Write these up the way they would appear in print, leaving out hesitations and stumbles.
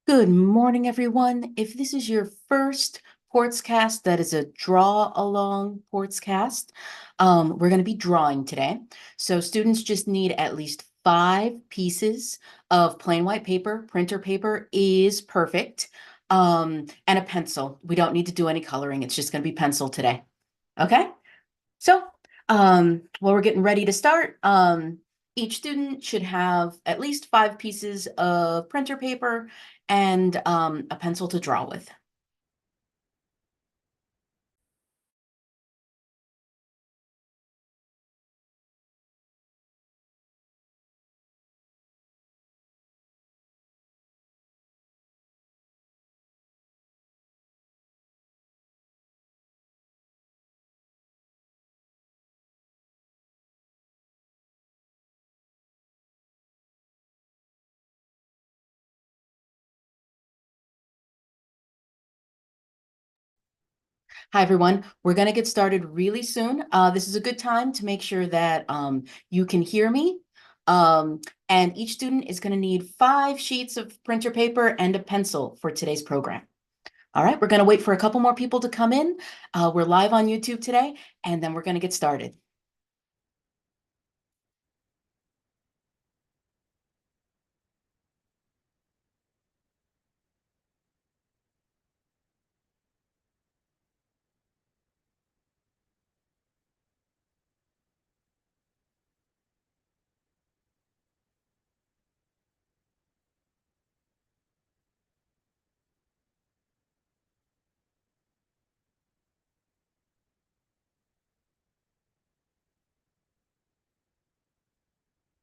Good morning, everyone. If this is your first Portscast, that is a draw along Portscast. We're going to be drawing today. So students just need at least 5 pieces of plain white paper. Printer paper is perfect. And a pencil. We don't need to do any coloring. It's just going to be pencil today. Okay? So, while we're getting ready to start, each student should have at least 5 pieces of printer paper and a pencil to draw with. Hi, everyone. We're going to get started really soon. This is a good time to make sure that you can hear me. And each student is going to need 5 sheets of printer paper and a pencil for today's program. All right, we're going to wait for a couple more people to come in. We're live on YouTube today, and then we're going to get started.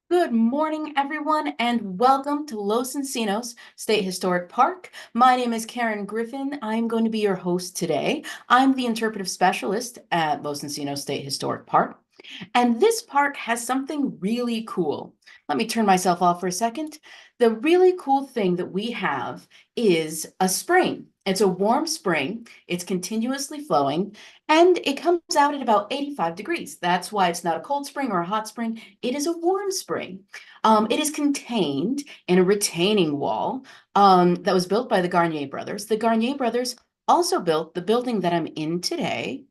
Good morning, everyone, and welcome to Los Encinos State Historic Park. My name is Karen Griffin. I'm going to be your host today. I'm the interpretive specialist at Los Encinos State Historic Park. And this park has something really cool. Let me turn myself off for a second. The really cool thing that we have is a spring. It's a warm spring. It's continuously flowing, and it comes out at about 85 degrees. That's why it's not a cold spring or a hot spring. It is a warm spring. It is contained in a retaining wall that was built by the Garnier brothers. The Garnier brothers also built the building that I'm in today.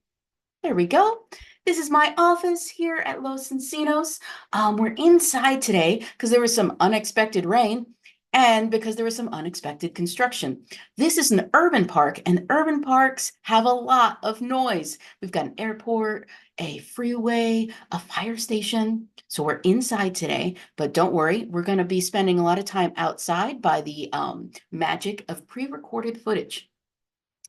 There we go. This is my office here at Los Encinos. We're inside today because there was some unexpected rain and because there was some unexpected construction. This is an urban park, and urban parks have a lot of noise. We've got an airport, a freeway, a fire station. So we're inside today, but don't worry, we're going to be spending a lot of time outside by the magic of pre-recorded footage.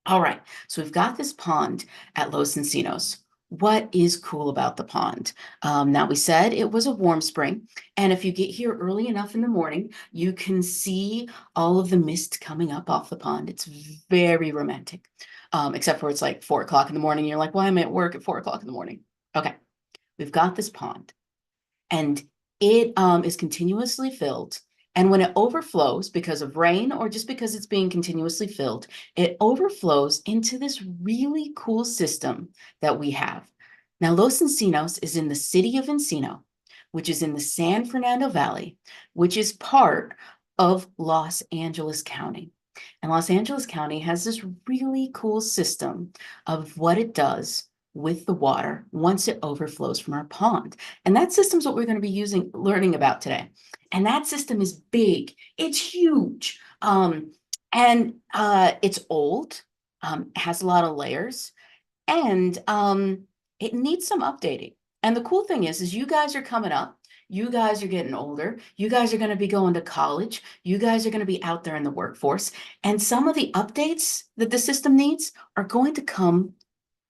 All right, so we've got this pond at Los Encinos. What is cool about the pond? Now, we said it was a warm spring, and if you get here early enough in the morning, you can see all of the mist coming up off the pond. It's very romantic, except for it's like 4 o'clock in the morning. You're like, why am I at work at 4 o'clock in the morning? Okay, we've got this pond, and it is continuously filled. And when it overflows because of rain or just because it's being continuously filled, it overflows into this really cool system that we have. Now, Los Encinos is in the city of Encino, which is in the San Fernando Valley, which is part of Los Angeles County. And Los Angeles County has this really cool system of what it does with the water once it overflows from our pond. And that system is what we're going to be learning about today. And that system is big. It's huge. And it's old, has a lot of layers, and it needs some updating. And the cool thing is you guys are coming up. You guys are getting older. You guys are going to be going to college. You guys are going to be out there in the workforce. And some of the updates that the system needs are going to come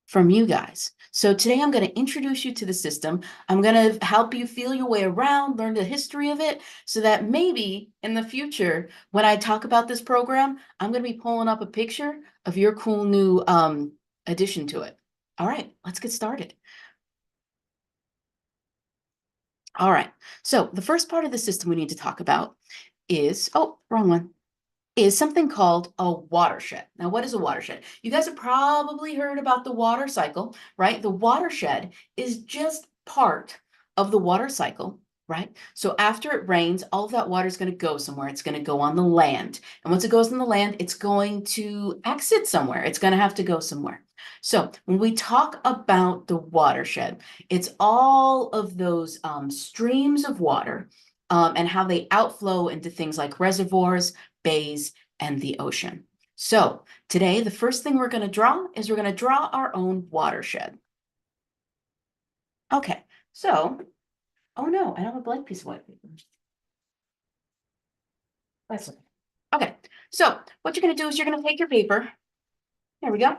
from you guys. So today I'm going to introduce you to the system. I'm going to help you feel your way around, learn the history of it, so that maybe in the future, when I talk about this program, I'm going to be pulling up a picture of your cool new addition to it. All right, let's get started. All right, so the first part of the system we need to talk about is, oh, wrong one, is something called a watershed. Now, what is a watershed? You guys have probably heard about the water cycle, right? The watershed is just part of the water cycle, right? So after it rains, all of that water is going to go somewhere. It's going to go on the land. And once it goes on the land, it's going to exit somewhere. It's going to have to go somewhere. So when we talk about the watershed, it's all of those streams of water and how they outflow into things like reservoirs, bays, and the ocean. So today, the first thing we're going to draw is we're going to draw our own watershed. Okay, so, oh no, I don't have a blank piece of white paper. That's okay. Okay, so what you're going to do is you're going to take your paper. There we go.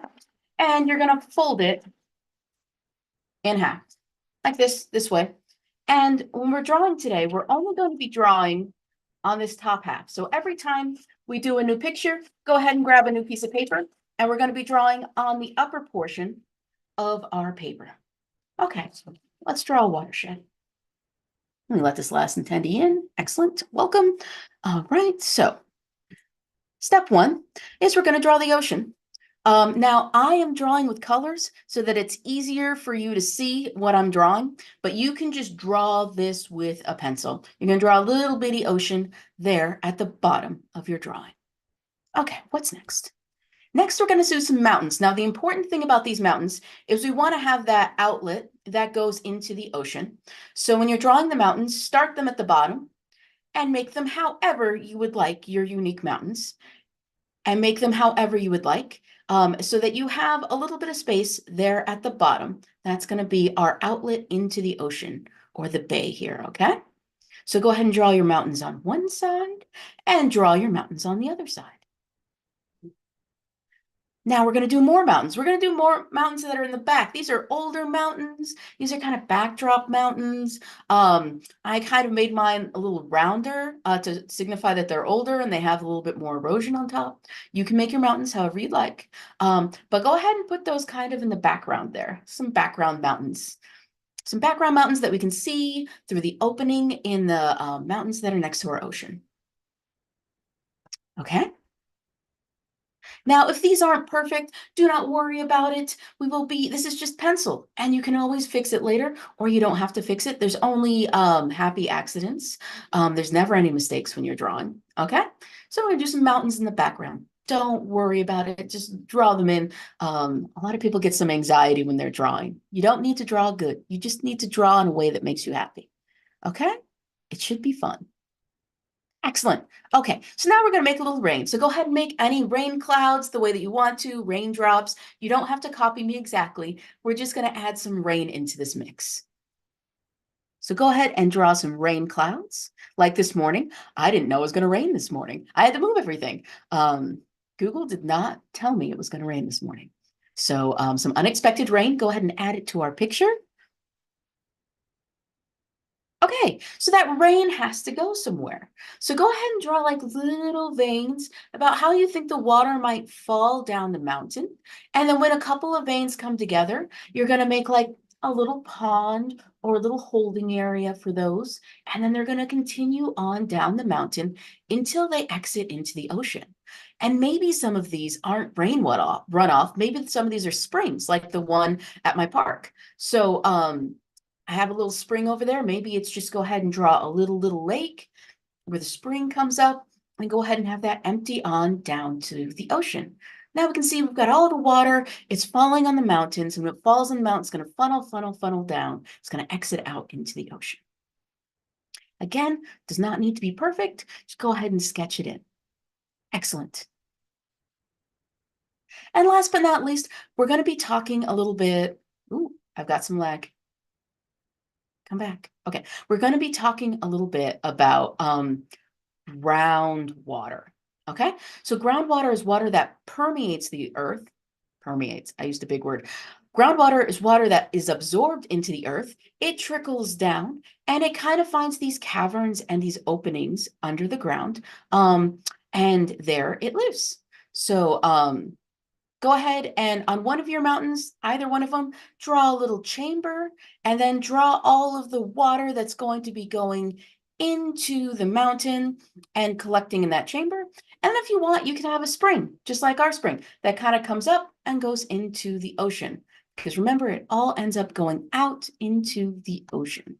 And you're going to fold it in half, like this way. And when we're drawing today, we're only going to be drawing on this top half. So every time we do a new picture, go ahead and grab a new piece of paper, and we're going to be drawing on the upper portion of our paper. Okay, so let's draw a watershed. Let me let this last attendee in. Excellent. Welcome. All right, so step one is we're going to draw the ocean. Now, I am drawing with colors so that it's easier for you to see what I'm drawing, but you can just draw this with a pencil. You're going to draw a little bitty ocean there at the bottom of your drawing. Okay, what's next? Next, we're going to do some mountains. Now, the important thing about these mountains is we want to have that outlet that goes into the ocean. So when you're drawing the mountains, start them at the bottom and make them however you would like your unique mountains, and make them however you would like, so that you have a little bit of space there at the bottom. That's going to be our outlet into the ocean or the bay here, okay? So go ahead and draw your mountains on one side and draw your mountains on the other side. Now we're going to do more mountains. We're going to do more mountains that are in the back. These are older mountains. These are kind of backdrop mountains. I kind of made mine a little rounder to signify that they're older and they have a little bit more erosion on top. You can make your mountains however you'd like. But go ahead and put those kind of in the background there. Some background mountains. Some background mountains that we can see through the opening in the mountains that are next to our ocean. Okay. Now, if these aren't perfect, do not worry about it. This is just pencil, and you can always fix it later, or you don't have to fix it. There's only happy accidents. There's never any mistakes when you're drawing, okay? So I'm gonna do some mountains in the background. Don't worry about it, just draw them in. A lot of people get some anxiety when they're drawing. You don't need to draw good. You just need to draw in a way that makes you happy, okay? It should be fun. Excellent. Okay, so now we're going to make a little rain. So go ahead and make any rain clouds the way that you want to, raindrops. You don't have to copy me exactly. We're just going to add some rain into this mix. So go ahead and draw some rain clouds. Like this morning, I didn't know it was going to rain this morning. I had to move everything. Google did not tell me it was going to rain this morning. So some unexpected rain, go ahead and add it to our picture. Okay, so that rain has to go somewhere. So go ahead and draw like little veins about how you think the water might fall down the mountain. And then when a couple of veins come together, you're going to make like a little pond or a little holding area for those. And then they're going to continue on down the mountain until they exit into the ocean. And maybe some of these aren't rain runoff. Maybe some of these are springs, like the one at my park. So, I have a little spring over there. Maybe it's just go ahead and draw a little lake where the spring comes up and go ahead and have that empty on down to the ocean. Now we can see we've got all the water. It's falling on the mountains, and when it falls on the mountain, it's going to funnel down. It's going to exit out into the ocean. Again, does not need to be perfect. Just go ahead and sketch it in. Excellent. And last but not least, we're going to be talking a little bit. Ooh, I've got some lag. Come back. Okay, we're going to be talking a little bit about groundwater. Okay, so groundwater is water that permeates the earth. Permeates, I used a big word. Groundwater is water that is absorbed into the earth. It trickles down and it kind of finds these caverns and these openings under the ground. And there it lives. So go ahead and on one of your mountains, either one of them, draw a little chamber and then draw all of the water that's going to be going into the mountain and collecting in that chamber. And if you want, you can have a spring, just like our spring, that kind of comes up and goes into the ocean. Because remember, it all ends up going out into the ocean.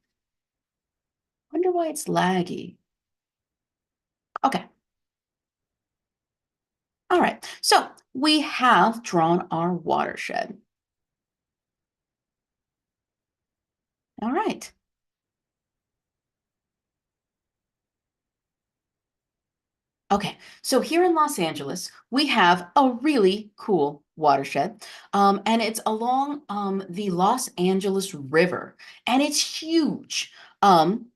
Wonder why it's laggy. Okay. All right. So we have drawn our watershed. All right. Okay, so here in Los Angeles, we have a really cool watershed, and it's along the Los Angeles River, and it's huge. Um,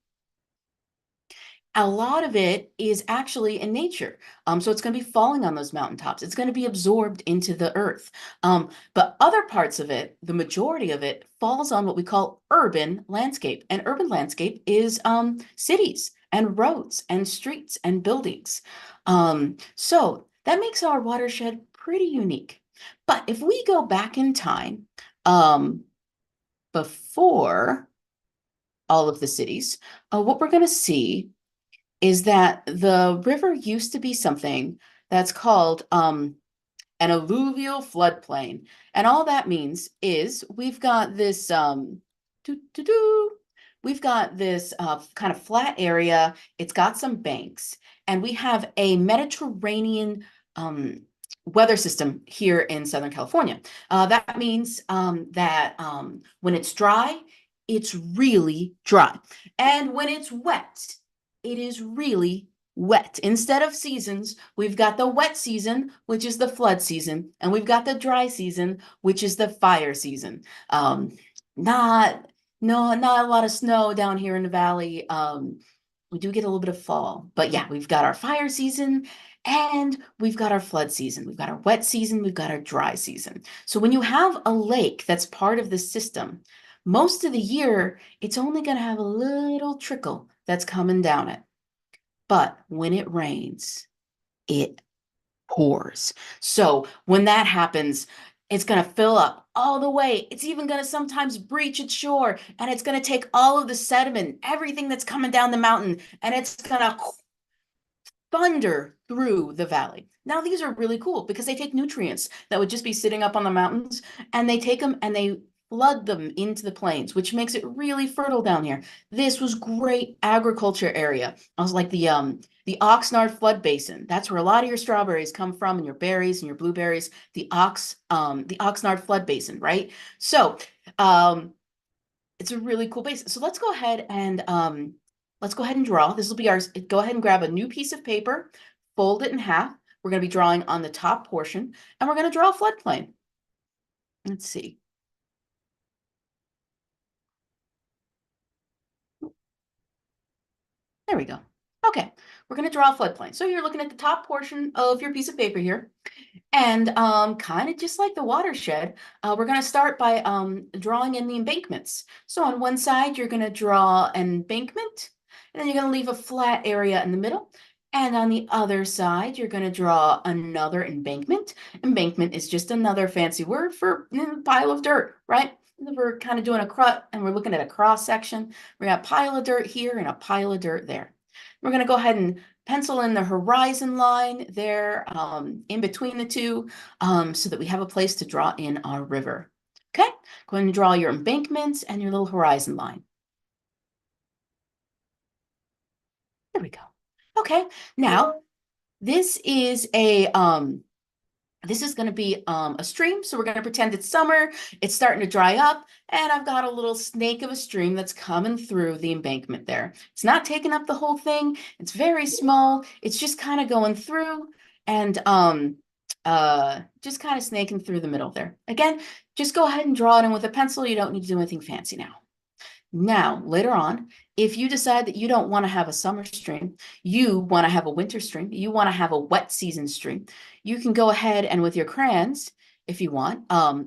a lot of it is actually in nature. So it's going to be falling on those mountaintops. It's going to be absorbed into the earth. But other parts of it, the majority of it, falls on what we call urban landscape. And urban landscape is cities and roads and streets and buildings. So that makes our watershed pretty unique. But if we go back in time, before all of the cities, what we're going to see is that the river used to be something that's called an alluvial floodplain. And all that means is we've got this we've got this kind of flat area. It's got some banks, and we have a Mediterranean weather system here in Southern California. That means that when it's dry, it's really dry. And when it's wet, it is really wet. Instead of seasons, we've got the wet season, which is the flood season, and we've got the dry season, which is the fire season. Not no, not a lot of snow down here in the valley. We do get a little bit of fall, but yeah, we've got our fire season and we've got our flood season. We've got our wet season, we've got our dry season. So when you have a lake that's part of the system, most of the year, it's only going to have a little trickle that's coming down it. But when it rains, it pours. So when that happens, it's going to fill up all the way. It's even going to sometimes breach its shore, and it's going to take all of the sediment, everything that's coming down the mountain, and it's going to thunder through the valley. Now, these are really cool because they take nutrients that would just be sitting up on the mountains, and they take them and they flood them into the plains, which makes it really fertile down here. This was great agriculture area. I was like the Oxnard flood basin. That's where a lot of your strawberries come from, and your berries and your blueberries. The Oxnard flood basin, right? So it's a really cool basin. So let's go ahead and draw. This will be ours. Go ahead and grab a new piece of paper, fold it in half. We're going to be drawing on the top portion, and we're going to draw a floodplain. Let's see. There we go. Okay, we're going to draw a floodplain. So you're looking at the top portion of your piece of paper here. And kind of just like the watershed, we're going to start by drawing in the embankments. So on one side, you're going to draw an embankment, and then you're going to leave a flat area in the middle. And on the other side, you're going to draw another embankment. Embankment is just another fancy word for pile of dirt, right? We're kind of doing a cut, and we're looking at a cross section. We got a pile of dirt here and a pile of dirt there. We're going to go ahead and pencil in the horizon line there in between the two so that we have a place to draw in our river. Okay, go ahead and draw your embankments and your little horizon line. There we go. Okay, now this is going to be a stream, so we're going to pretend it's summer. It's starting to dry up, and I've got a little snake of a stream that's coming through the embankment there. It's not taking up the whole thing. It's very small. It's just kind of going through and just kind of snaking through the middle there. Again, just go ahead and draw it in with a pencil. You don't need to do anything fancy now. Now, later on, if you decide that you don't want to have a summer stream, you want to have a winter stream, you want to have a wet season stream, you can go ahead and with your crayons, if you want,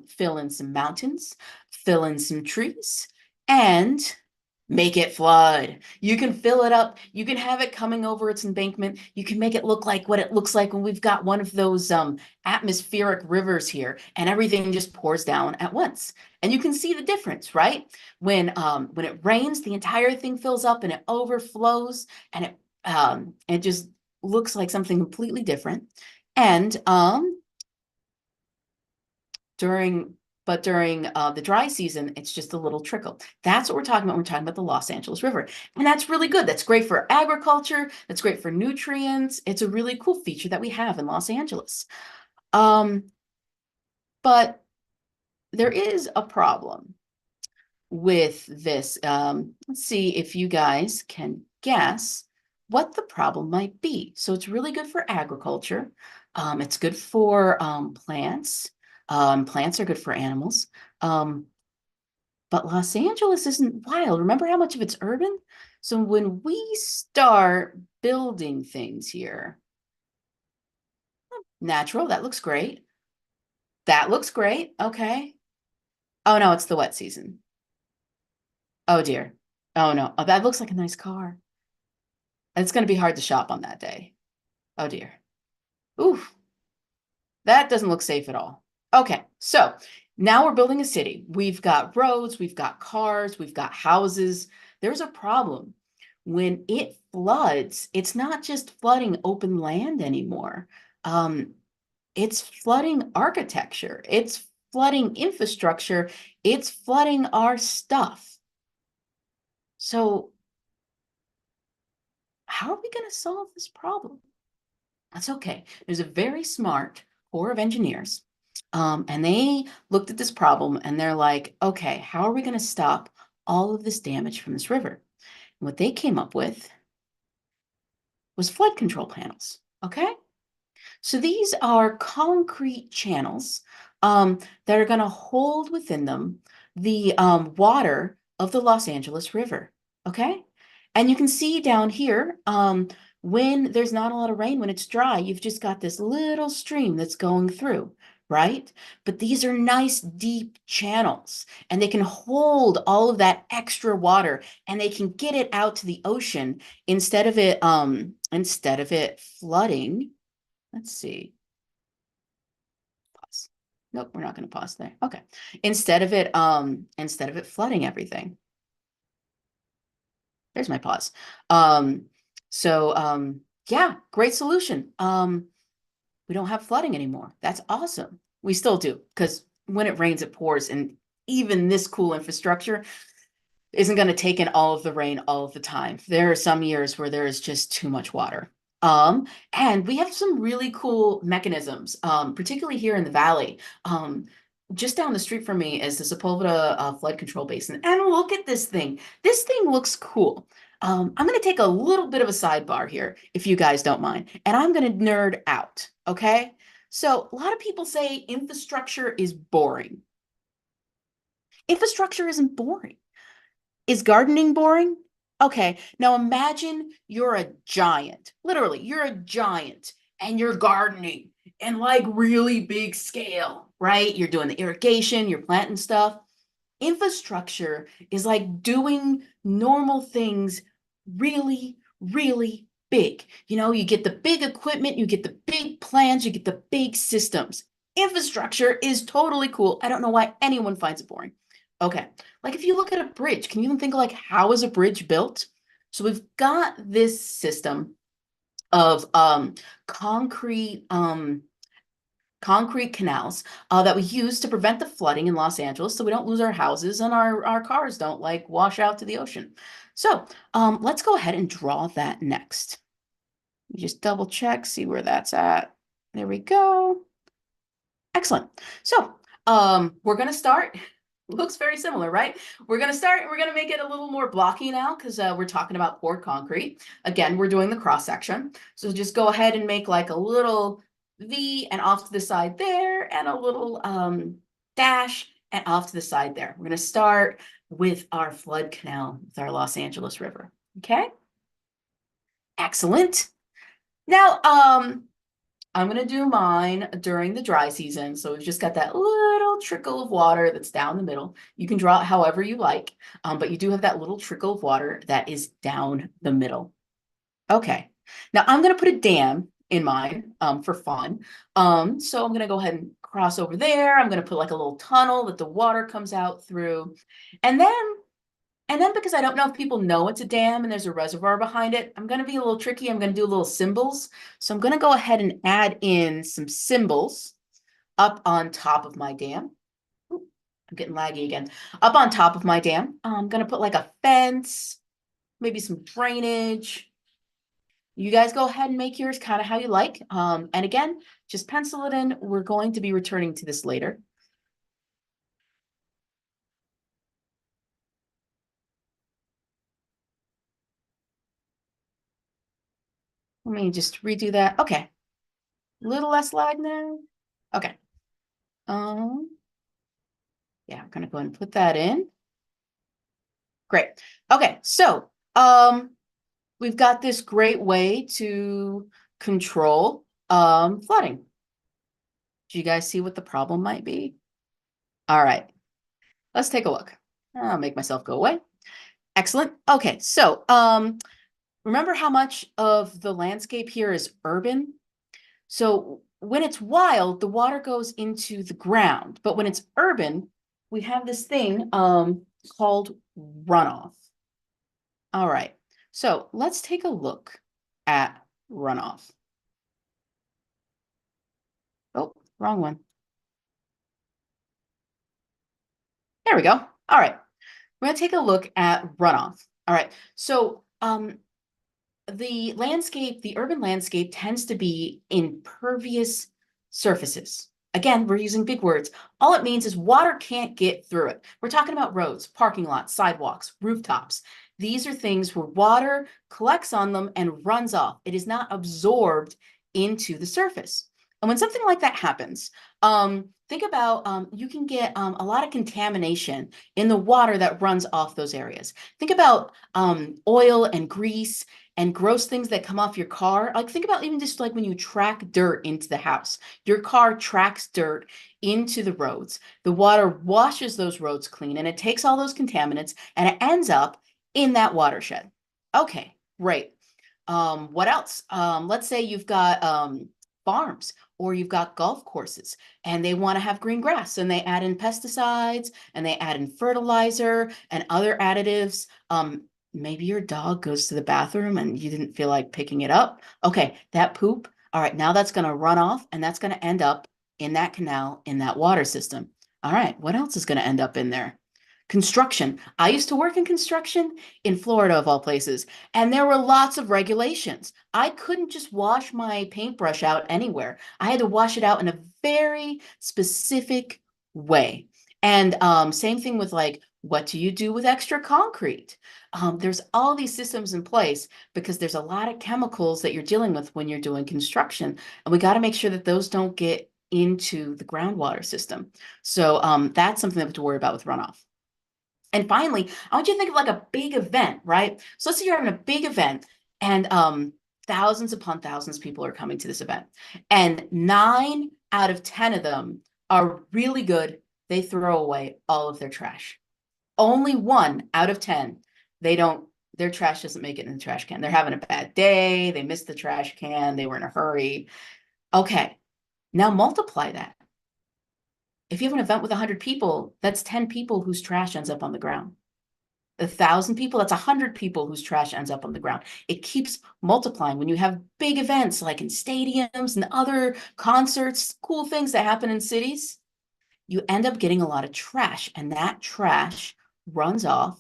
fill in some mountains, fill in some trees, and make it flood. You can fill it up. You can have it coming over its embankment. You can make it look like what it looks like when we've got one of those atmospheric rivers here, and everything just pours down at once. And you can see the difference, right? When it rains, the entire thing fills up and it overflows, and it just looks like something completely different. And during But during the dry season, it's just a little trickle. That's what we're talking about when we're talking about the Los Angeles River. And that's really good. That's great for agriculture. That's great for nutrients. It's a really cool feature that we have in Los Angeles. But there is a problem with this. Let's see if you guys can guess what the problem might be. So it's really good for agriculture. It's good for plants. Plants are good for animals. But Los Angeles isn't wild. Remember how much of it's urban? So when we start building things here, natural, that looks great. That looks great. Okay. Oh no, it's the wet season. Oh dear. Oh no. Oh, that looks like a nice car. It's going to be hard to shop on that day. Oh dear. Oof. That doesn't look safe at all. Okay, so now we're building a city. We've got roads, we've got cars, we've got houses. There's a problem. When it floods, it's not just flooding open land anymore. It's flooding architecture. It's flooding infrastructure. It's flooding our stuff. So how are we going to solve this problem? That's okay. There's a very smart Corps of Engineers, and they looked at this problem and they're like, okay, how are we going to stop all of this damage from this river? And what they came up with was flood control panels. Okay. So these are concrete channels that are going to hold within them the water of the Los Angeles River. Okay. And you can see down here, when there's not a lot of rain, when it's dry, you've just got this little stream that's going through, right? But these are nice deep channels and they can hold all of that extra water and they can get it out to the ocean instead of it flooding. Let's see. Pause. Nope, we're not going to pause there. Okay. Instead of it flooding everything. There's my pause. Yeah, great solution. We don't have flooding anymore. That's awesome. We still do, because when it rains, it pours, and even this cool infrastructure isn't going to take in all of the rain all of the time. There are some years where there is just too much water. And we have some really cool mechanisms, particularly here in the valley. Just down the street from me is the Sepulveda flood control basin. And look at this thing. This thing looks cool. I'm going to take a little bit of a sidebar here, if you guys don't mind, and I'm going to nerd out, okay? So a lot of people say infrastructure is boring. Infrastructure isn't boring. Is gardening boring? Okay, now imagine you're a giant. Literally, you're a giant and you're gardening in like really big scale, right? You're doing the irrigation, you're planting stuff. Infrastructure is like doing normal things really, really big. You know, you get the big equipment, you get the big plans, you get the big systems. Infrastructure is totally cool. I don't know why anyone finds it boring. Okay, like if you look at a bridge, can you even think of like how is a bridge built? So we've got this system of concrete concrete canals that we use to prevent the flooding in Los Angeles so we don't lose our houses and our cars don't like wash out to the ocean. So let's go ahead and draw that next. You just double check, see where that's at. There we go. Excellent. So we're going to start. Looks very similar, right? We're going to make it a little more blocky now because we're talking about poured concrete. Again, we're doing the cross section. So just go ahead and make like a little V and off to the side there and a little dash and off to the side there. We're going to start with our flood canal with our Los Angeles River. Okay. Excellent. Now, I'm going to do mine during the dry season. So we've just got that little trickle of water that's down the middle. You can draw it however you like, but you do have that little trickle of water that is down the middle. Okay. Now I'm going to put a dam in mine for fun. So I'm going to go ahead and cross over there. I'm going to put like a little tunnel that the water comes out through. And then because I don't know if people know it's a dam and there's a reservoir behind it, I'm going to be a little tricky. I'm going to do little symbols. So I'm going to go ahead and add in some symbols up on top of my dam. I'm getting laggy again. Up on top of my dam, I'm gonna put like a fence, maybe some drainage. You guys go ahead and make yours kind of how you like. And again, just pencil it in. We're going to be returning to this later. Let me just redo that. Okay. A little less lag now. Okay. Yeah, I'm gonna go ahead and put that in. Great. Okay, so we've got this great way to control flooding. Do you guys see what the problem might be? All right, let's take a look. I'll make myself go away. Excellent. Okay, so remember how much of the landscape here is urban? So when it's wild, the water goes into the ground, but when it's urban, we have this thing called runoff. All right, so let's take a look at runoff. Oh, wrong one. There we go. All right, we're gonna take a look at runoff. All right, so the landscape, the urban landscape tends to be impervious surfaces. Again, we're using big words. All it means is water can't get through it. We're talking about roads, parking lots, sidewalks, rooftops. These are things where water collects on them and runs off. It is not absorbed into the surface. And when something like that happens, think about you can get a lot of contamination in the water that runs off those areas. Think about oil and grease and gross things that come off your car. Like think about even just like when you track dirt into the house. Your car tracks dirt into the roads. The water washes those roads clean and it takes all those contaminants and it ends up in that watershed. Okay, great. What else? Let's say you've got farms or you've got golf courses and they want to have green grass and they add in pesticides and they add in fertilizer and other additives. Maybe your dog goes to the bathroom and you didn't feel like picking it up. Okay, that poop, all right, now that's going to run off and that's going to end up in that canal, in that water system. All right, what else is going to end up in there? Construction. I used to work in construction in Florida, of all places, and there were lots of regulations. I couldn't just wash my paintbrush out anywhere. I had to wash it out in a very specific way. And same thing with like, what do you do with extra concrete? There's all these systems in place because there's a lot of chemicals that you're dealing with when you're doing construction. And we got to make sure that those don't get into the groundwater system. So that's something that we have to worry about with runoff. And finally, I want you to think of like a big event, right? So let's say you're having a big event and thousands upon thousands of people are coming to this event. And 9 out of 10 of them are really good. They throw away all of their trash. Only 1 out of 10, they don't, their trash doesn't make it in the trash can. They're having a bad day. They missed the trash can. They were in a hurry. Okay, now multiply that. If you have an event with 100 people, that's 10 people whose trash ends up on the ground. 1,000 people, that's 100 people whose trash ends up on the ground. It keeps multiplying. When you have big events like in stadiums and other concerts, cool things that happen in cities, you end up getting a lot of trash, and that trash runs off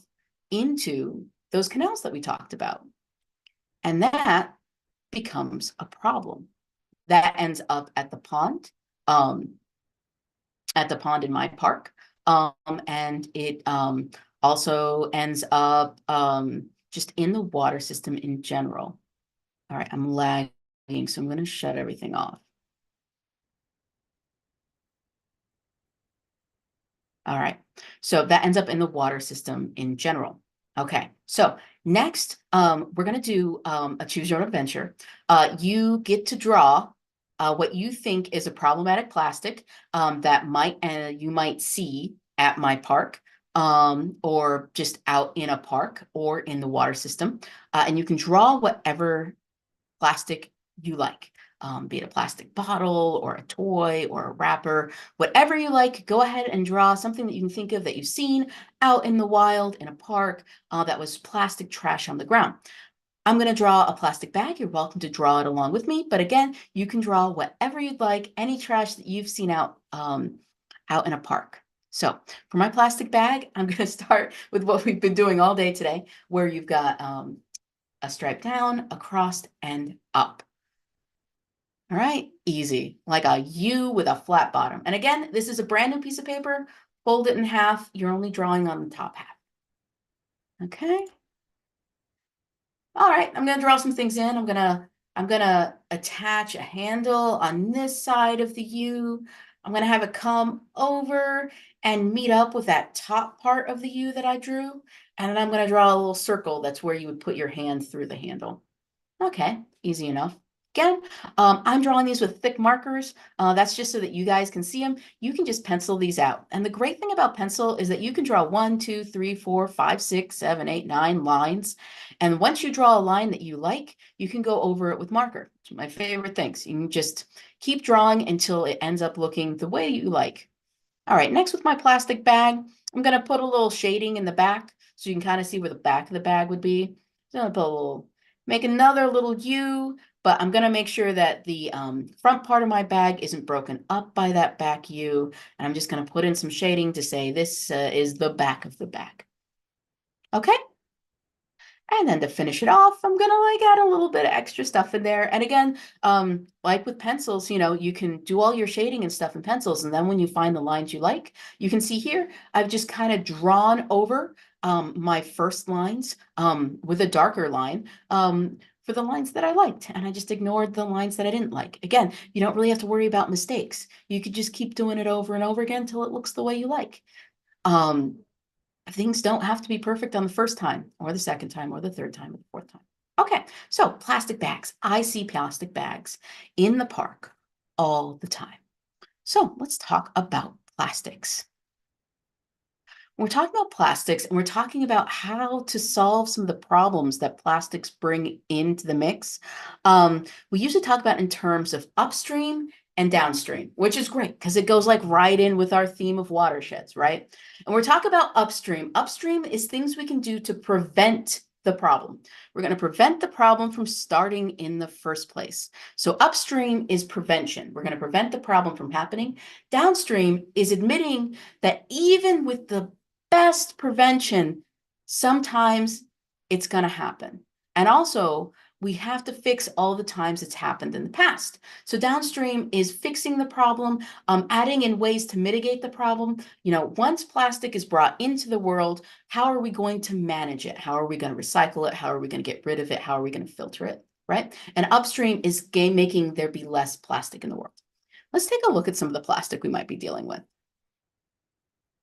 into those canals that we talked about. And that becomes a problem. That ends up at the pond. At the pond in my park. And it also ends up just in the water system in general. All right, I'm lagging, so I'm going to shut everything off. All right, so that ends up in the water system in general. Okay, so next, we're going to do a choose your own adventure. You get to draw what you think is a problematic plastic that you might see at my park or just out in a park or in the water system. And you can draw whatever plastic you like, be it a plastic bottle or a toy or a wrapper, whatever you like, go ahead and draw something that you can think of that you've seen out in the wild, in a park, that was plastic trash on the ground. I'm going to draw a plastic bag. You're welcome to draw it along with me. But again, you can draw whatever you'd like, any trash that you've seen out in a park. So for my plastic bag, I'm going to start with what we've been doing all day today, where you've got a stripe down, across, and up. All right, easy, like a U with a flat bottom. And again, this is a brand new piece of paper. Fold it in half. You're only drawing on the top half. Okay. All right, I'm gonna draw some things in. I'm gonna attach a handle on this side of the U. I'm gonna have it come over and meet up with that top part of the U that I drew. And then I'm gonna draw a little circle. That's where you would put your hand through the handle. Okay, easy enough. Again, I'm drawing these with thick markers. That's just so that you guys can see them. You can just pencil these out. And the great thing about pencil is that you can draw 1, 2, 3, 4, 5, 6, 7, 8, 9 lines. And once you draw a line that you like, you can go over it with marker. It's my favorite things. You can just keep drawing until it ends up looking the way you like. All right, next with my plastic bag, I'm going to put a little shading in the back so you can kind of see where the back of the bag would be. So I'm going to put a little, make another little U, but I'm going to make sure that the front part of my bag isn't broken up by that back U. And I'm just going to put in some shading to say this is the back of the bag. Okay. And then to finish it off, I'm gonna like add a little bit of extra stuff in there. And again, like with pencils, you know, you can do all your shading and stuff in pencils. And then when you find the lines you like, you can see here, I've just kind of drawn over my first lines with a darker line for the lines that I liked. And I just ignored the lines that I didn't like. Again, you don't really have to worry about mistakes. You could just keep doing it over and over again until it looks the way you like. Um, Things don't have to be perfect on the first time or the second time or the third time or the fourth time. Okay, so plastic bags. I see plastic bags in the park all the time. So let's talk about plastics. We're talking about plastics and we're talking about how to solve some of the problems that plastics bring into the mix. We usually talk about in terms of upstream and downstream, which is great because it goes like right in with our theme of watersheds, right? And we're talking about upstream. Upstream is things we can do to prevent the problem. We're going to prevent the problem from starting in the first place. So upstream is prevention. We're going to prevent the problem from happening. Downstream is admitting that even with the best prevention, sometimes it's going to happen. And also, we have to fix all the times it's happened in the past. So downstream is fixing the problem, adding in ways to mitigate the problem. You know, once plastic is brought into the world, how are we going to manage it? How are we going to recycle it? How are we going to get rid of it? How are we going to filter it? Right? And upstream is making there be less plastic in the world. Let's take a look at some of the plastic we might be dealing with.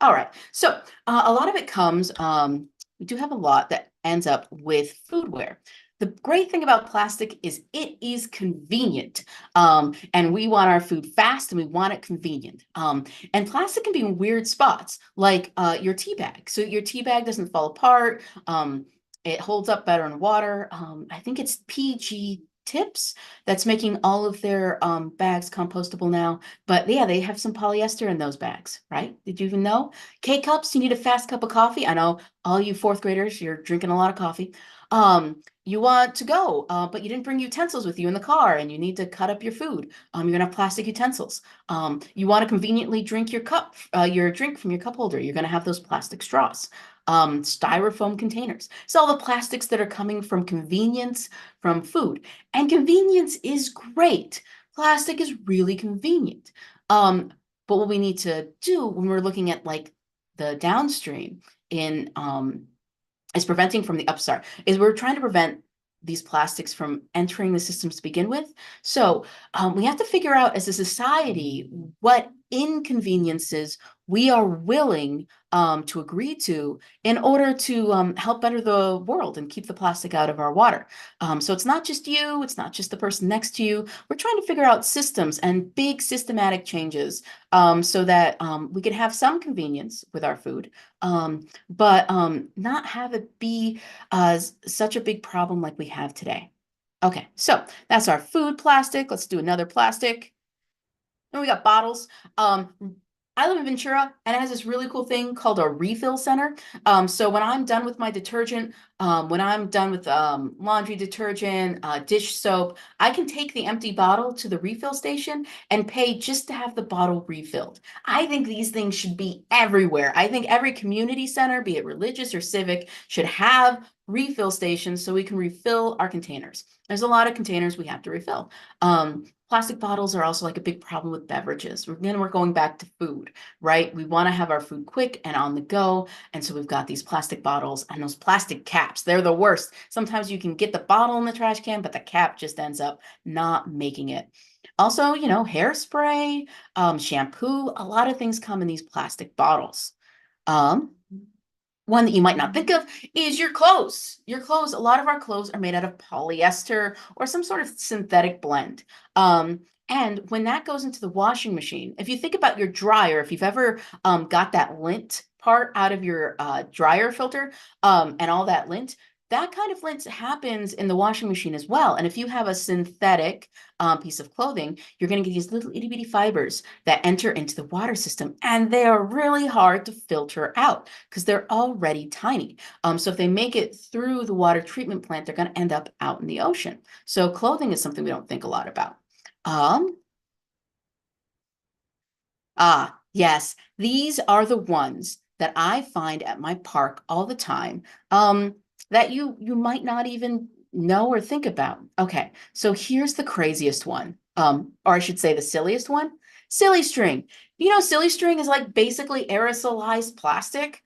All right, so a lot of it comes, we do have a lot that ends up with foodware. The great thing about plastic is it is convenient, and we want our food fast and we want it convenient. And plastic can be in weird spots, like your tea bag. So your tea bag doesn't fall apart. It holds up better in water. I think it's PG Tips that's making all of their bags compostable now. But yeah, they have some polyester in those bags, right? Did you even know? K-cups, you need a fast cup of coffee. I know all you fourth graders, you're drinking a lot of coffee. You want to go, but you didn't bring utensils with you in the car and you need to cut up your food. You're gonna have plastic utensils. You want to conveniently drink your drink from your cup holder. You're gonna have those plastic straws. Styrofoam containers. So all the plastics that are coming from convenience, from food. And convenience is great. Plastic is really convenient. But what we need to do when we're looking at like the downstream in is preventing from the upstart, is we're trying to prevent these plastics from entering the systems to begin with. So we have to figure out as a society what inconveniences we are willing to agree to in order to help better the world and keep the plastic out of our water. So it's not just you, it's not just the person next to you. We're trying to figure out systems and big systematic changes so that we can have some convenience with our food, but not have it be such a big problem like we have today. Okay, so that's our food plastic. Let's do another plastic. And we got bottles. I live in Ventura, and it has this really cool thing called a refill center. So when I'm done with my detergent, when I'm done with laundry detergent, dish soap, I can take the empty bottle to the refill station and pay just to have the bottle refilled. I think these things should be everywhere. I think every community center, be it religious or civic, should have refill stations so we can refill our containers. There's a lot of containers we have to refill. Plastic bottles are also like a big problem with beverages. We're going back to food, right? We want to have our food quick and on the go. And so we've got these plastic bottles and those plastic caps. They're the worst. Sometimes you can get the bottle in the trash can, but the cap just ends up not making it. Also, hairspray, shampoo, a lot of things come in these plastic bottles. Um, One that you might not think of is your clothes. Your clothes, a lot of our clothes are made out of polyester or some sort of synthetic blend. And when that goes into the washing machine, if you think about your dryer, if you've ever got that lint part out of your dryer filter and all that lint, that kind of lint happens in the washing machine as well. And if you have a synthetic piece of clothing, you're going to get these little itty bitty fibers that enter into the water system, and they are really hard to filter out because they're already tiny. So if they make it through the water treatment plant, they're going to end up out in the ocean. So clothing is something we don't think a lot about. Um, yes, these are the ones that I find at my park all the time, that you might not even know or think about. Okay, so here's the craziest one, or I should say the silliest one. Silly string. Silly string is like basically aerosolized plastic.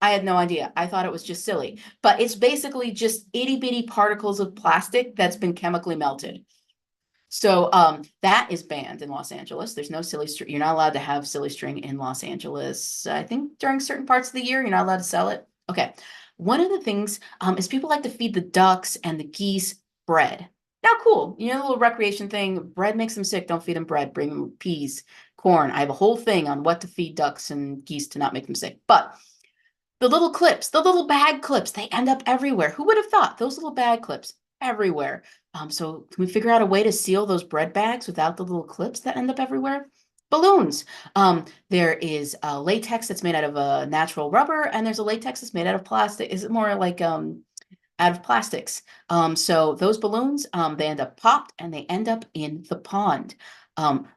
I had no idea. I thought it was just silly, but it's basically just itty bitty particles of plastic that's been chemically melted. So that is banned in Los Angeles. There's no silly string. You're not allowed to have silly string in Los Angeles. I think during certain parts of the year, you're not allowed to sell it. Okay. One of the things is people like to feed the ducks and the geese bread. Now, cool. A little recreation thing. Bread makes them sick. Don't feed them bread. Bring them peas, corn. I have a whole thing on what to feed ducks and geese to not make them sick. But the little clips, the little bag clips, they end up everywhere. Who would have thought? Those little bag clips everywhere. So can we figure out a way to seal those bread bags without the little clips that end up everywhere? Balloons. There is a latex that's made out of a natural rubber, and there's a latex that's made out of plastic. Is it more like out of plastics? So those balloons, they end up popped and they end up in the pond.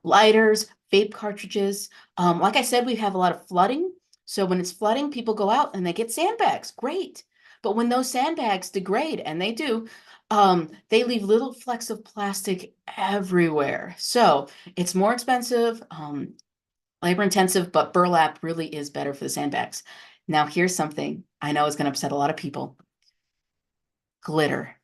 Lighters, vape cartridges. Like I said, we have a lot of flooding. So when it's flooding, people go out and they get sandbags. Great. But when those sandbags degrade, and they do, they leave little flecks of plastic everywhere. So it's more expensive, labor intensive, but burlap really is better for the sandbags. Now, here's something I know is going to upset a lot of people. Glitter.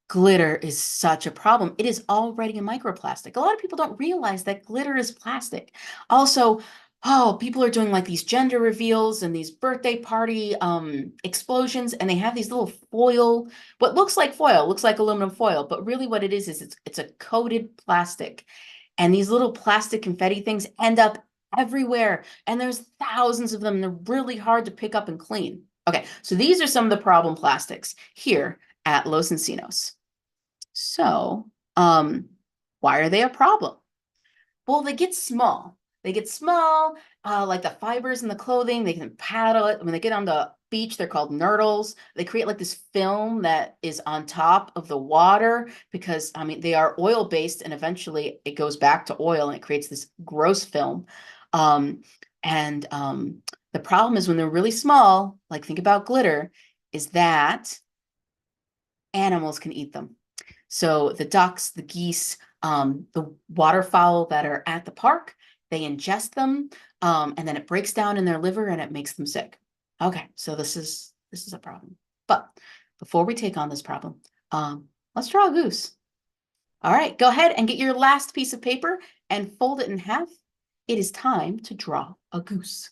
Glitter is such a problem. It is already a microplastic. A lot of people don't realize that glitter is plastic. Also, people are doing like these gender reveals and these birthday party explosions, and they have these little foil, what looks like foil, looks like aluminum foil, but really what it is it's a coated plastic. And these little plastic confetti things end up everywhere, and there's thousands of them. They're really hard to pick up and clean. Okay, so these are some of the problem plastics here at Los Encinos. So, why are they a problem? Well, they get small. They get small, like the fibers in the clothing. They can paddle it. When they get on the beach, they're called nurdles. They create like this film that is on top of the water because, they are oil-based, and eventually it goes back to oil and it creates this gross film. And the problem is when they're really small, like think about glitter, is that animals can eat them. So the ducks, the geese, the waterfowl that are at the park, they ingest them, and then it breaks down in their liver and it makes them sick. Okay, so this is a problem. But before we take on this problem, let's draw a goose. All right, go ahead and get your last piece of paper and fold it in half. It is time to draw a goose.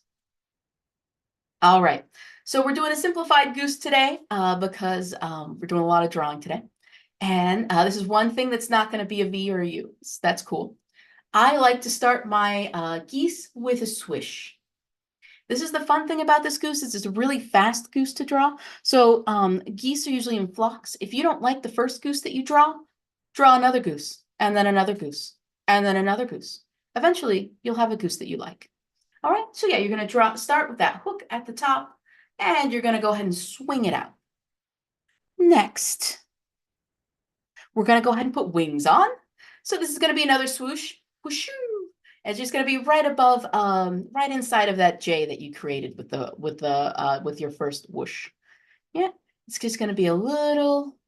All right, so we're doing a simplified goose today because we're doing a lot of drawing today. And this is one thing that's not going to be a V or a U. That's cool. I like to start my geese with a swish. This is the fun thing about this goose is it's a really fast goose to draw. So geese are usually in flocks. If you don't like the first goose that you draw another goose, and then another goose, and then another goose. Eventually, you'll have a goose that you like. All right, so yeah, you're gonna start with that hook at the top, and you're gonna go ahead and swing it out. Next, we're gonna go ahead and put wings on. So this is gonna be another swoosh, whooshoo. It's just gonna be right above, right inside of that J that you created with your first whoosh. Yeah, it's just gonna be a little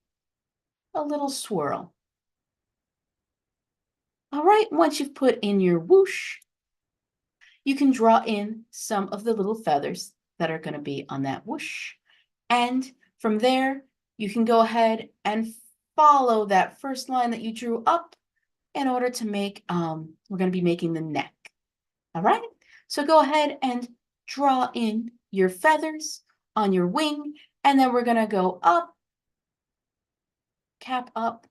swirl. All right, once you've put in your whoosh, you can draw in some of the little feathers that are gonna be on that whoosh. And from there, you can go ahead and follow that first line that you drew up in order to make, we're going to be making the neck. All right. So go ahead and draw in your feathers on your wing. And then we're going to go up, cap up,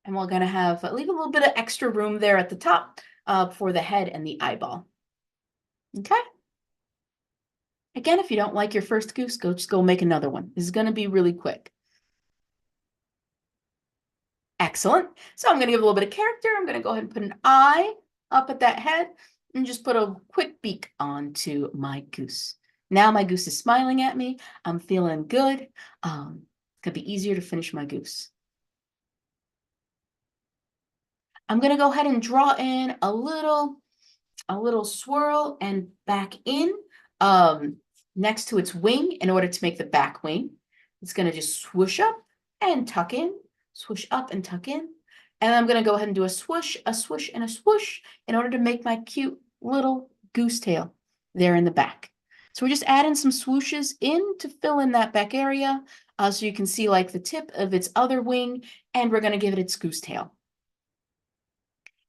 and we're going to have leave a little bit of extra room there at the top for the head and the eyeball. Okay. Again, if you don't like your first goose, just go make another one. This is going to be really quick. Excellent. So I'm going to give a little bit of character. I'm going to go ahead and put an eye up at that head and just put a quick beak onto my goose. Now my goose is smiling at me. I'm feeling good. It's going to be easier to finish my goose. I'm going to go ahead and draw in a little swirl and back in next to its wing in order to make the back wing. It's going to just swoosh up and tuck in, swoosh up and tuck in. And I'm going to go ahead and do a swoosh, and a swoosh in order to make my cute little goose tail there in the back. So we're just adding some swooshes in to fill in that back area so you can see like the tip of its other wing, and we're going to give it its goose tail.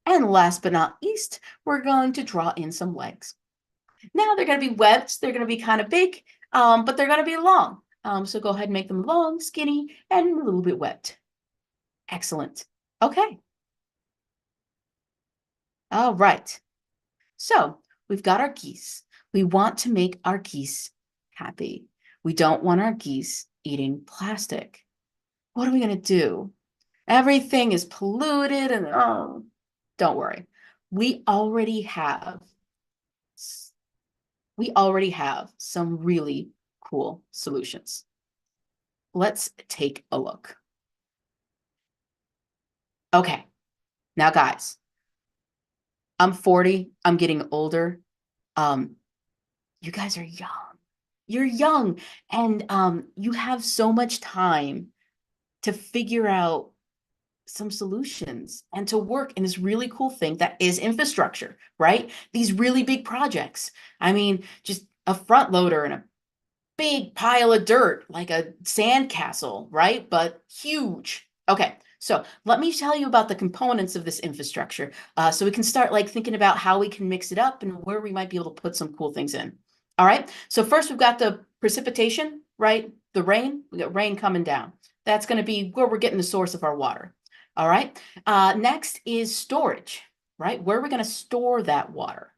And last but not least, we're going to draw in some legs. Now they're going to be webbed. They're going to be kind of big, but they're going to be long. So go ahead and make them long, skinny, and a little bit webbed. Excellent. Okay. All right. So we've got our geese. We want to make our geese happy. We don't want our geese eating plastic. What are we going to do? Everything is polluted and oh, don't worry. We already have some really cool solutions. Let's take a look. Okay, now guys, I'm 40, I'm getting older. You guys are young. You're young, and you have so much time to figure out some solutions and to work in this really cool thing that is infrastructure, right? These really big projects. I mean, just a front loader and a big pile of dirt, like a sand castle, right? But huge. Okay, so let me tell you about the components of this infrastructure so we can start like thinking about how we can mix it up and where we might be able to put some cool things in. All right, so first we've got the precipitation, right? The rain, we got rain coming down. That's going to be where we're getting the source of our water. All right, next is storage, right? Where are we going to store that water?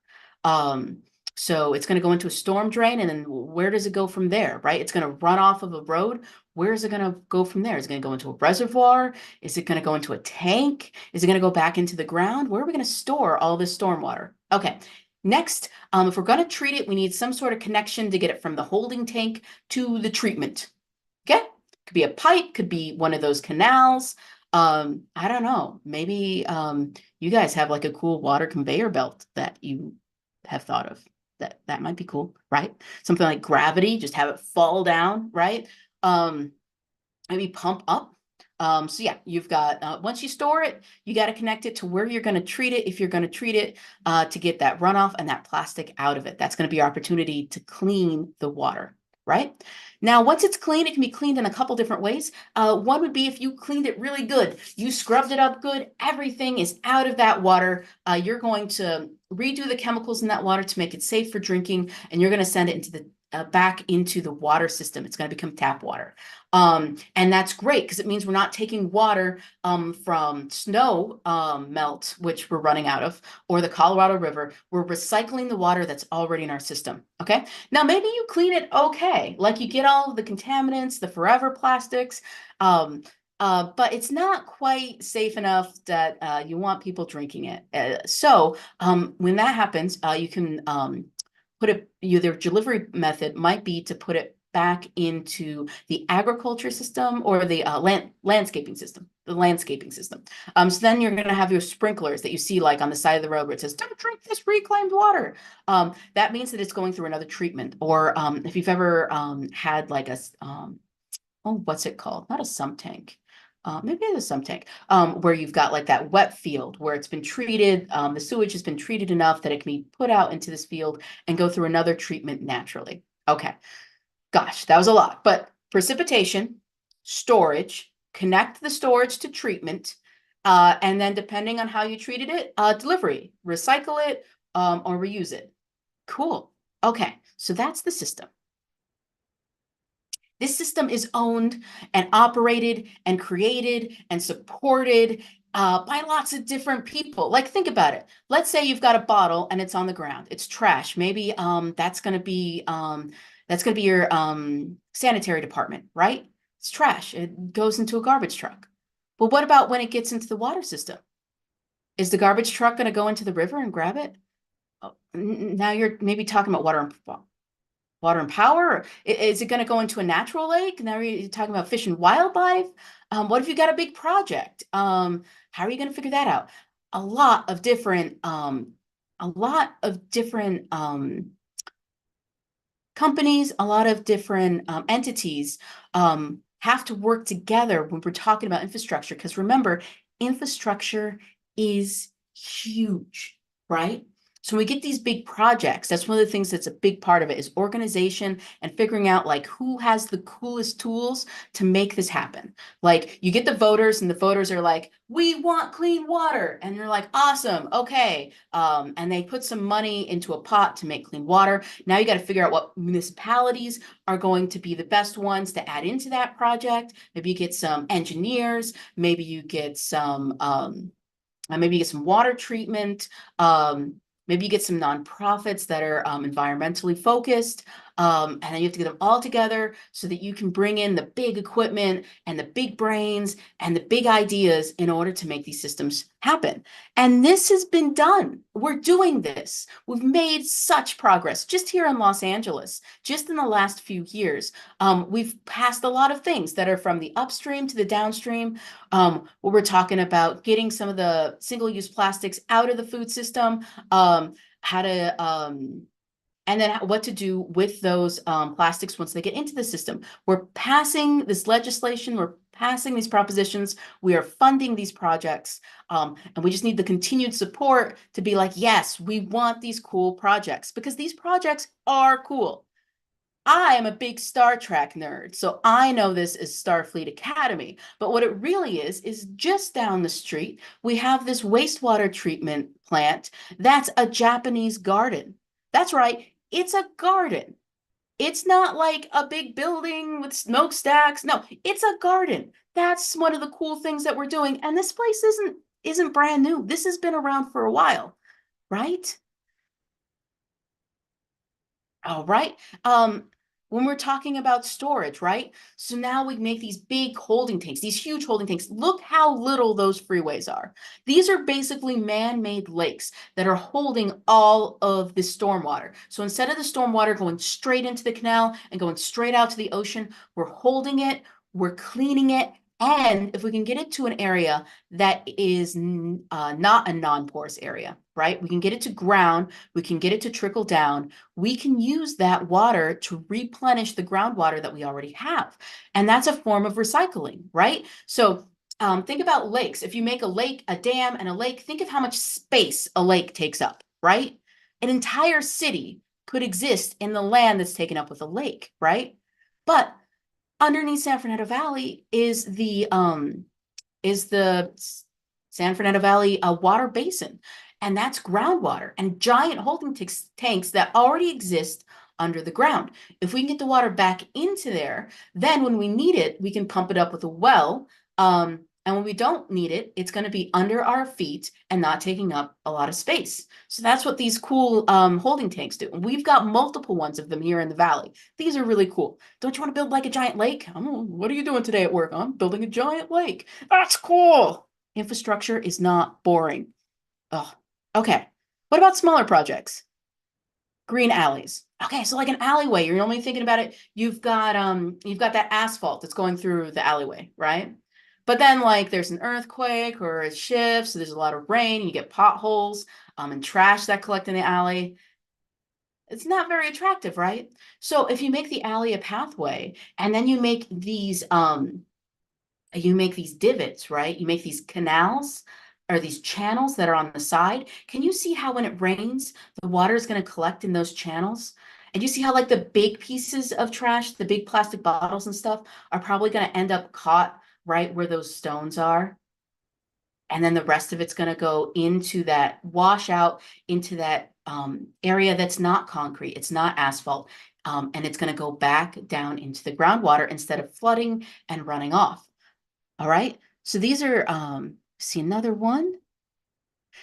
So it's going to go into a storm drain, and then where does it go from there, right? It's going to run off of a road. Where is it going to go from there? Is it going to go into a reservoir? Is it going to go into a tank? Is it going to go back into the ground? Where are we going to store all this storm water? Okay. Next, if we're going to treat it, we need some sort of connection to get it from the holding tank to the treatment. Okay? Could be a pipe, could be one of those canals. I don't know. Maybe you guys have like a cool water conveyor belt that you have thought of. That might be cool, right? Something like gravity, just have it fall down, right? Maybe pump up. So yeah, you've got, once you store it, you got to connect it to where you're going to treat it. If you're going to treat it to get that runoff and that plastic out of it, that's going to be your opportunity to clean the water, right? Now, once it's clean, it can be cleaned in a couple different ways. One would be if you cleaned it really good, you scrubbed it up good, everything is out of that water. You're going to redo the chemicals in that water to make it safe for drinking, and you're going to send it into the back into the water system. It's going to become tap water. And that's great because it means we're not taking water from snow melt, which we're running out of, or the Colorado River. We're recycling the water that's already in our system. Okay. Now, maybe you clean it okay, like you get all of the contaminants, the forever plastics, but it's not quite safe enough that you want people drinking it. So when that happens, you can put it, their delivery method might be to put it back into the agriculture system or the landscaping system, so then you're going to have your sprinklers that you see like on the side of the road where it says, don't drink this reclaimed water. That means that it's going through another treatment. Or if you've ever had like a, oh, what's it called? Not a sump tank. Maybe it's a sump tank, where you've got like that wet field where it's been treated, the sewage has been treated enough that it can be put out into this field and go through another treatment naturally. Okay, gosh, that was a lot. But precipitation, storage, connect the storage to treatment, and then depending on how you treated it, delivery, recycle it, or reuse it. Cool. Okay, so that's the system. This system is owned and operated and created and supported by lots of different people. Like, think about it. Let's say you've got a bottle and it's on the ground. It's trash. Maybe that's going to be your sanitary department, right? It's trash. It goes into a garbage truck. But what about when it gets into the water system? Is the garbage truck going to go into the river and grab it? Oh, now you're maybe talking about water and power? Is it going to go into a natural lake? Now you're talking about fish and wildlife. What if you got a big project? How are you going to figure that out? A lot of different companies, a lot of different entities have to work together when we're talking about infrastructure. Because remember, infrastructure is huge, right? So when we get these big projects, that's one of the things that's a big part of it is organization and figuring out like who has the coolest tools to make this happen. Like you get the voters and the voters are like, we want clean water. And you're like, awesome, okay. And they put some money into a pot to make clean water. Now you got to figure out what municipalities are going to be the best ones to add into that project. Maybe you get some engineers, maybe you get some water treatment. Maybe you get some nonprofits that are environmentally focused, and then you have to get them all together so that you can bring in the big equipment and the big brains and the big ideas in order to make these systems happen. And this has been done. We're doing this. We've made such progress just here in Los Angeles. Just in the last few years, we've passed a lot of things that are from the upstream to the downstream. Where we're talking about getting some of the single-use plastics out of the food system, how to and then what to do with those plastics once they get into the system. We're passing this legislation, we're passing these propositions, we are funding these projects, and we just need the continued support to be like, yes, we want these cool projects because these projects are cool. I am a big Star Trek nerd, so I know this is Starfleet Academy. But what it really is just down the street, we have this wastewater treatment plant that's a Japanese garden. That's right, it's a garden. It's not like a big building with smokestacks. No, it's a garden. That's one of the cool things that we're doing. And this place isn't brand new. This has been around for a while, right? All right. When we're talking about storage, right? So now we make these big holding tanks, these huge holding tanks. Look how little those freeways are. These are basically man-made lakes that are holding all of the stormwater. So instead of the stormwater going straight into the canal and going straight out to the ocean, we're holding it, we're cleaning it, and if we can get it to an area that is not a non-porous area, right? We can get it to ground, we can get it to trickle down, we can use that water to replenish the groundwater that we already have. And that's a form of recycling, right? So think about lakes. If you make a lake, a dam, and a lake, think of how much space a lake takes up, right? An entire city could exist in the land that's taken up with a lake, right? But underneath San Fernando Valley is the San Fernando Valley water basin, and that's groundwater and giant holding tanks that already exist under the ground. If we can get the water back into there, then when we need it, we can pump it up with a well. And when we don't need it, it's going to be under our feet and not taking up a lot of space. So that's what these cool holding tanks do. And we've got multiple ones of them here in the valley. These are really cool. Don't you want to build like a giant lake? What are you doing today at work? I'm building a giant lake. That's cool. Infrastructure is not boring. Oh, okay. What about smaller projects? Green alleys. Okay, so like an alleyway, you're only thinking about it. You've got that asphalt that's going through the alleyway, right? But then like there's an earthquake or it shifts, so there's a lot of rain, you get potholes, and trash that collect in the alley. It's not very attractive, right? So if you make the alley a pathway and then you make these divots, right? You make these canals or these channels that are on the side. Can you see how when it rains, the water is going to collect in those channels? And you see how like the big pieces of trash, the big plastic bottles and stuff are probably going to end up caught right where those stones are. And then the rest of it's going to go into that wash out into that area that's not concrete. It's not asphalt. And it's going to go back down into the groundwater instead of flooding and running off. All right. So these are, see another one.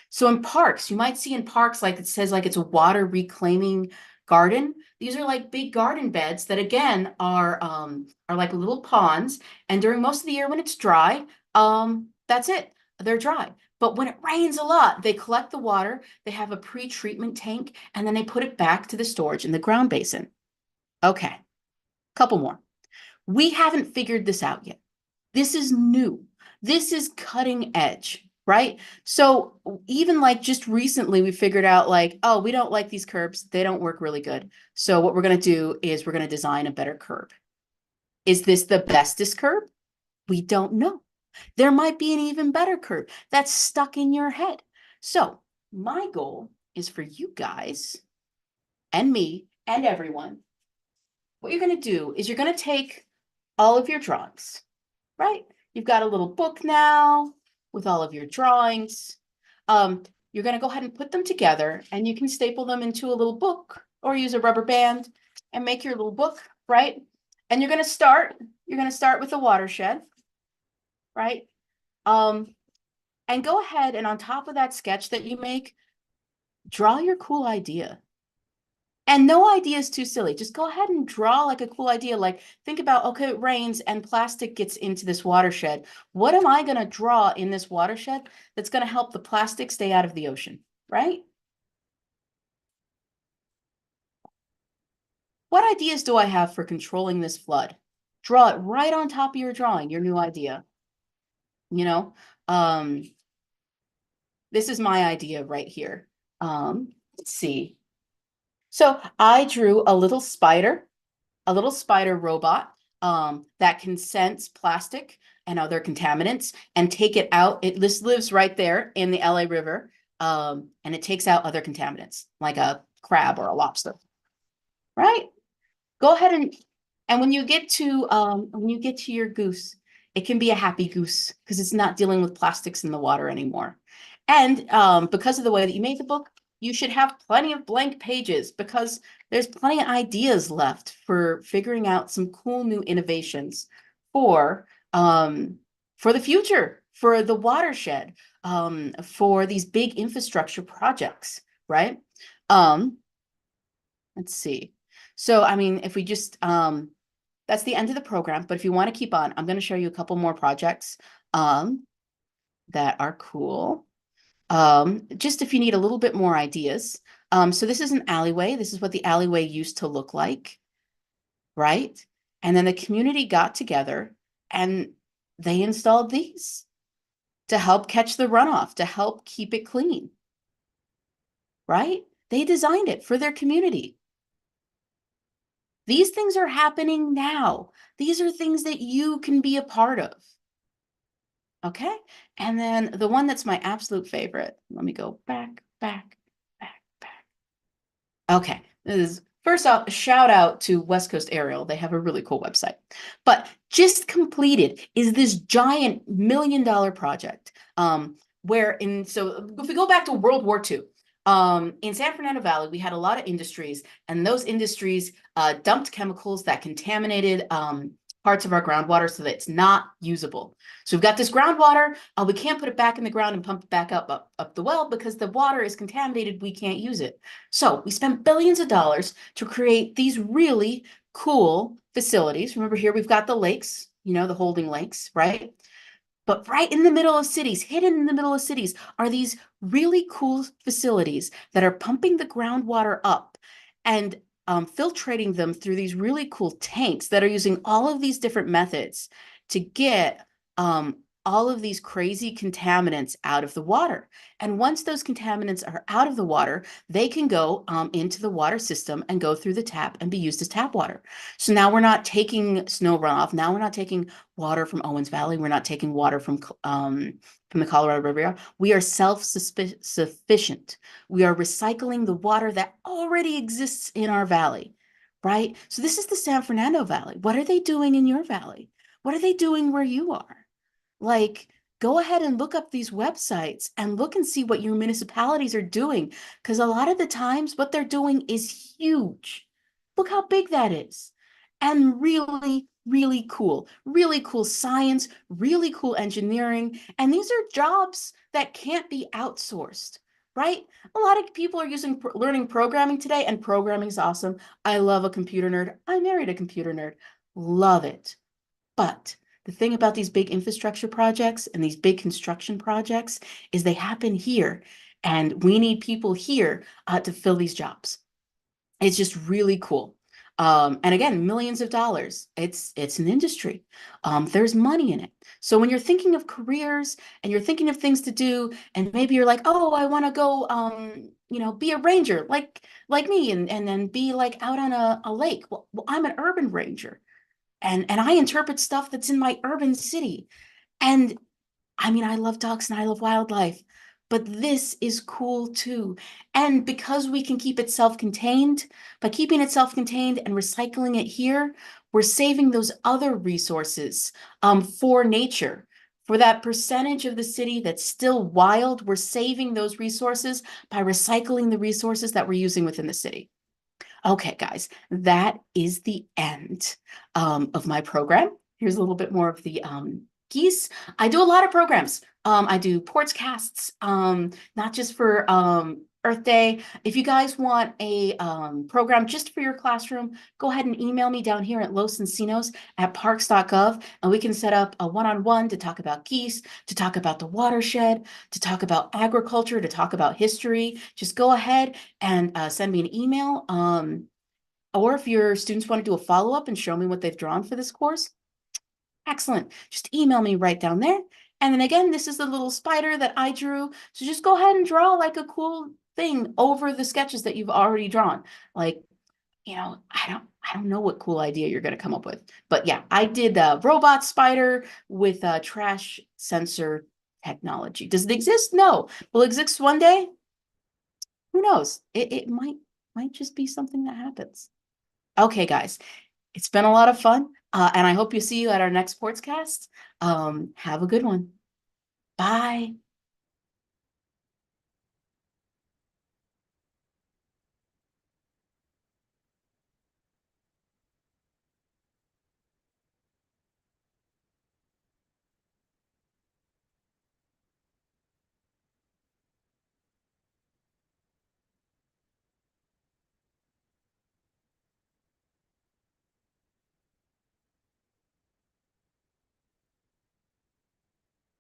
So in parks, you might see in parks, like it says, like it's a water reclaiming garden. These are like big garden beds that again are like little ponds. And during most of the year when it's dry, that's it. They're dry. But when it rains a lot, they collect the water, they have a pre-treatment tank, and then they put it back to the storage in the ground basin. Okay, couple more. We haven't figured this out yet. This is new. This is cutting edge, right? So even like just recently, we figured out like, oh, we don't like these curbs. They don't work really good. So what we're going to do is we're going to design a better curb. Is this the bestest curb? We don't know. There might be an even better curb that's stuck in your head. So my goal is for you guys and me and everyone. What you're going to do is you're going to take all of your drawings, right? You've got a little book now with all of your drawings. You're going to go ahead and put them together and you can staple them into a little book or use a rubber band and make your little book, right? And you're going to start with a watershed, right? And go ahead and on top of that sketch that you make, draw your cool idea. And no idea is too silly. Just go ahead and draw like a cool idea. Like think about, okay, it rains and plastic gets into this watershed. What am I going to draw in this watershed that's going to help the plastic stay out of the ocean, right? What ideas do I have for controlling this flood? Draw it right on top of your drawing, your new idea. You know, this is my idea right here. Let's see. So I drew a little spider robot that can sense plastic and other contaminants and take it out. It lives right there in the LA River, and it takes out other contaminants like a crab or a lobster, right? Go ahead and when you get to your goose, it can be a happy goose because it's not dealing with plastics in the water anymore. And because of the way that you made the book, you should have plenty of blank pages because there's plenty of ideas left for figuring out some cool new innovations for the future, for the watershed, for these big infrastructure projects, right? Let's see. So, I mean, if we just, that's the end of the program, but if you want to keep on, I'm going to show you a couple more projects that are cool. Just if you need a little bit more ideas. So this is an alleyway. This is what the alleyway used to look like, right? And then the community got together and they installed these to help catch the runoff, to help keep it clean, right? They designed it for their community. These things are happening now. These are things that you can be a part of. Okay. And then the one that's my absolute favorite, let me go back. Okay. This is first off, shout out to West Coast Aerial. They have a really cool website. But just completed is this giant $1 million project. So if we go back to World War II, in San Fernando Valley, we had a lot of industries, and those industries dumped chemicals that contaminated parts of our groundwater so that it's not usable. So we've got this groundwater, we can't put it back in the ground and pump it back up the well because the water is contaminated, we can't use it. So we spent billions of dollars to create these really cool facilities. Remember here, we've got the lakes, the holding lakes, right? But right in the middle of cities, hidden in the middle of cities, are these really cool facilities that are pumping the groundwater up and filtrating them through these really cool tanks that are using all of these different methods to get all of these crazy contaminants out of the water. And once those contaminants are out of the water, they can go into the water system and go through the tap and be used as tap water. So now we're not taking snow runoff. Now we're not taking water from Owens Valley. We're not taking water from the Colorado River. We are self-sufficient. We are recycling the water that already exists in our valley, right? So this is the San Fernando Valley. What are they doing in your valley? What are they doing where you are? Like, go ahead and look up these websites and look and see what your municipalities are doing. Because a lot of the times, what they're doing is huge. Look how big that is. And really, really cool science, really cool engineering. And these are jobs that can't be outsourced, right? A lot of people are learning programming today, and programming is awesome. I love a computer nerd. I married a computer nerd. Love it. But the thing about these big infrastructure projects and these big construction projects is they happen here, and we need people here to fill these jobs. It's just really cool. And again, millions of dollars. It's an industry. There's money in it. So when you're thinking of careers and you're thinking of things to do, and maybe you're like, oh, I want to go, be a ranger, like me, and then be like out on a lake. Well, I'm an urban ranger, and I interpret stuff that's in my urban city. And I mean, I love ducks and I love wildlife, but this is cool too. And because we can keep it self-contained, by keeping it self-contained and recycling it here, we're saving those other resources for nature. For that percentage of the city that's still wild, we're saving those resources by recycling the resources that we're using within the city. Okay, guys, that is the end of my program. Here's a little bit more of the geese. I do a lot of programs. I do portscasts, not just for Earth Day. If you guys want a program just for your classroom, go ahead and email me down here at Los Encinos at parks.gov, and we can set up a one-on-one to talk about geese, to talk about the watershed, to talk about agriculture, to talk about history. Just go ahead and send me an email. Or if your students want to do a follow-up and show me what they've drawn for this course, excellent. Just email me right down there. And then again, this is the little spider that I drew. So just go ahead and draw like a cool thing over the sketches that you've already drawn. Like, I don't know what cool idea you're going to come up with. But yeah, I did a robot spider with a trash sensor technology. Does it exist? No. Will it exist one day? Who knows? It might just be something that happens. Okay, guys, it's been a lot of fun, and I hope you see you at our next sportscast. Have a good one. Bye.